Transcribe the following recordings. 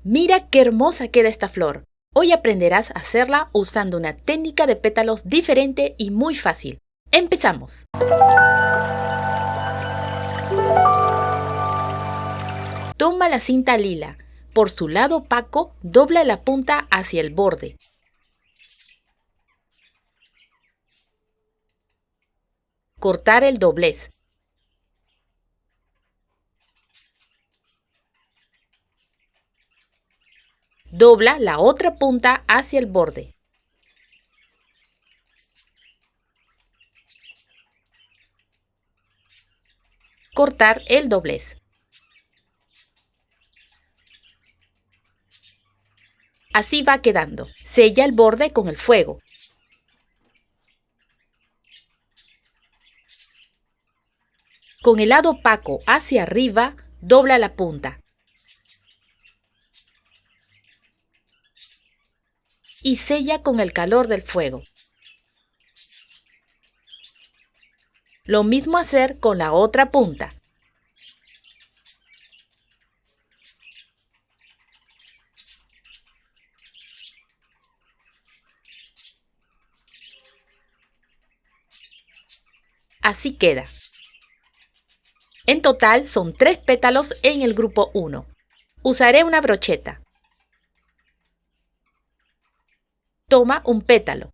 Mira qué hermosa queda esta flor. Hoy aprenderás a hacerla usando una técnica de pétalos diferente y muy fácil. ¡Empezamos! Toma la cinta lila. Por su lado opaco, dobla la punta hacia el borde. Cortar el doblez. Dobla la otra punta hacia el borde. Cortar el doblez. Así va quedando. Sella el borde con el fuego. Con el lado opaco hacia arriba, dobla la punta. Y sella con el calor del fuego. Lo mismo hacer con la otra punta. Así queda. En total son 3 pétalos en el grupo 1. Usaré una brocheta. Toma un pétalo.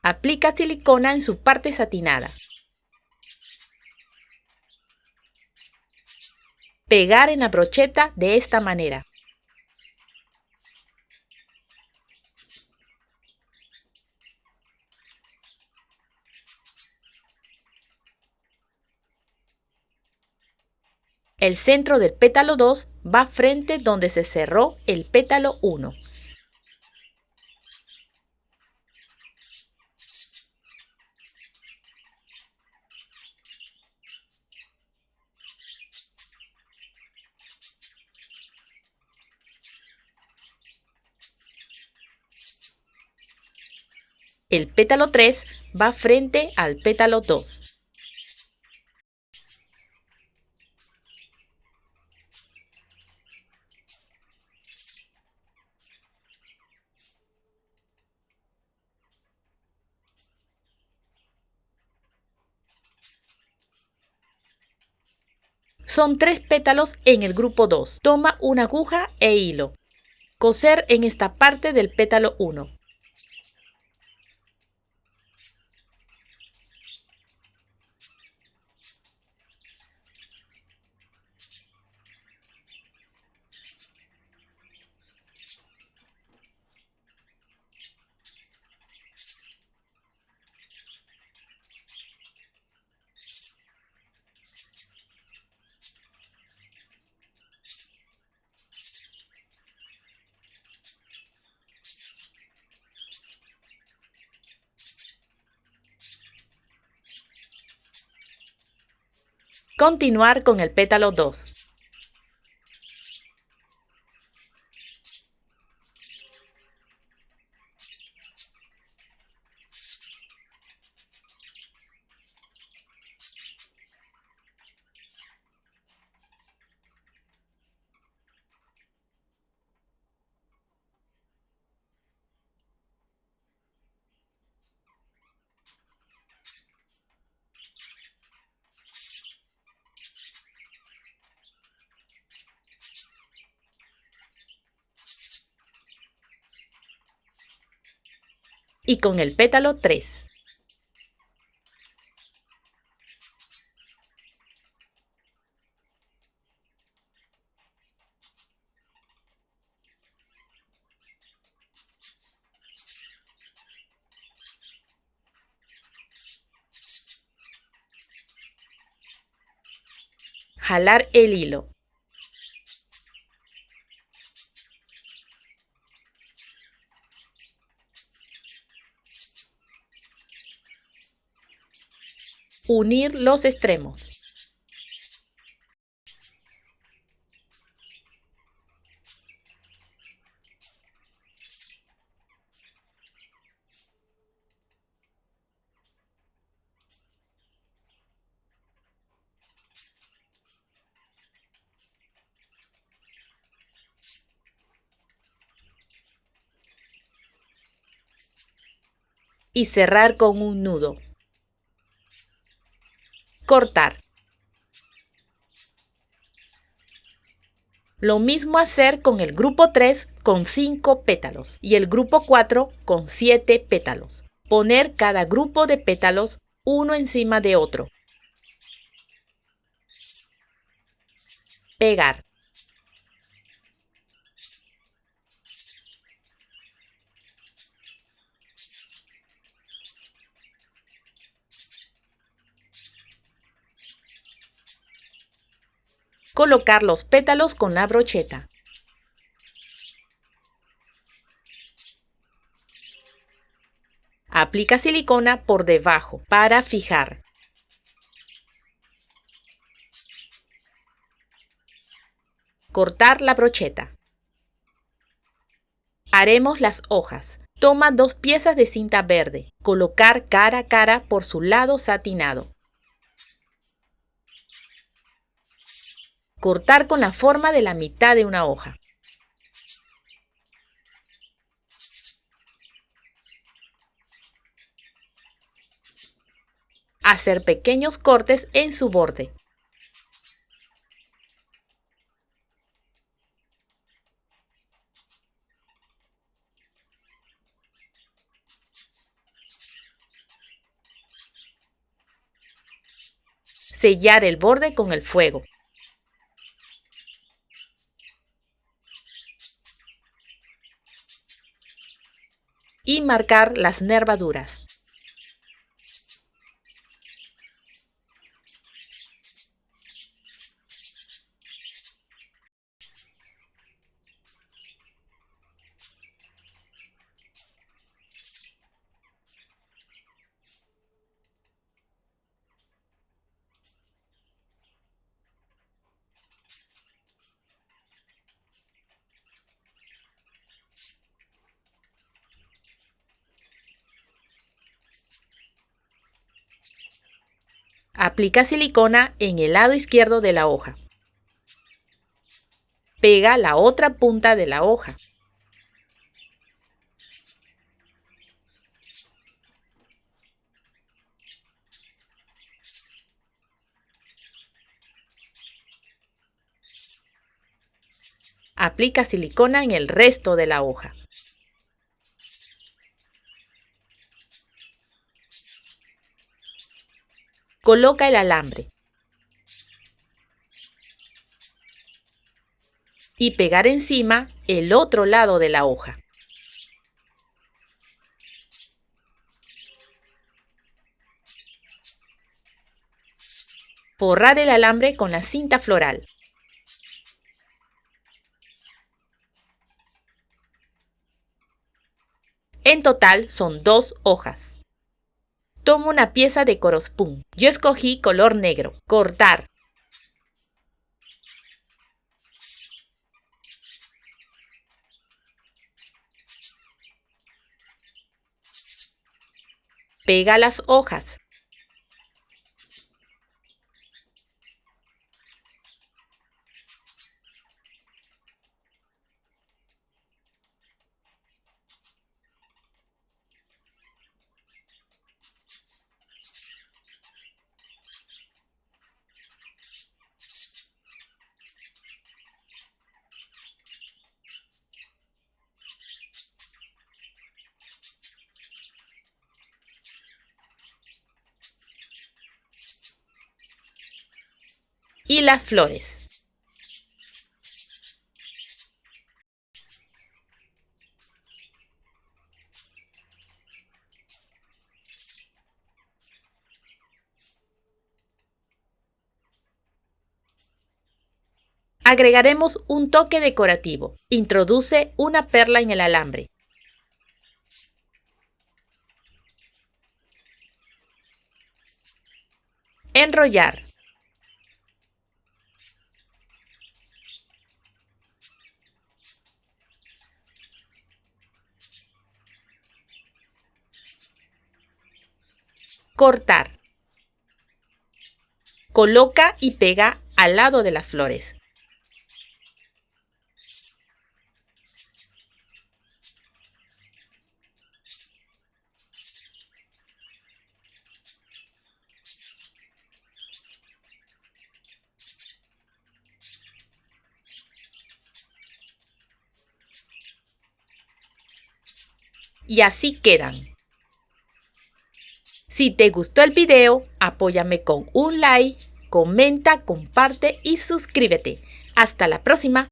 Aplica silicona en su parte satinada. Pegar en la brocheta de esta manera. El centro del pétalo 2 va frente donde se cerró el pétalo 1. El pétalo 3 va frente al pétalo 2. Son 3 pétalos en el grupo 2. Toma una aguja e hilo. Coser en esta parte del pétalo 1. Continuar con el pétalo 2. Y con el pétalo 3. Jalar el hilo. Unir los extremos. y cerrar con un nudo. Cortar. Lo mismo hacer con el grupo 3 con 5 pétalos y el grupo 4 con 7 pétalos. Poner cada grupo de pétalos uno encima de otro. Pegar. Colocar los pétalos con la brocheta. Aplica silicona por debajo para fijar. Cortar la brocheta. Haremos las hojas. Toma 2 piezas de cinta verde. Colocar cara a cara por su lado satinado. Cortar con la forma de la mitad de una hoja. Hacer pequeños cortes en su borde. Sellar el borde con el fuego. Y marcar las nervaduras. Aplica silicona en el lado izquierdo de la hoja. Pega la otra punta de la hoja. Aplica silicona en el resto de la hoja. Coloca el alambre. Y pegar encima el otro lado de la hoja. Forrar el alambre con la cinta floral. En total son 2 hojas. Tomo una pieza de Corospún. Yo escogí color negro. Cortar. Pega las hojas. Y las flores. Agregaremos un toque decorativo. Introduce una perla en el alambre. Enrollar. Cortar. Coloca y pega al lado de las flores. Y así quedan. Si te gustó el video, apóyame con un like, comenta, comparte y suscríbete. Hasta la próxima.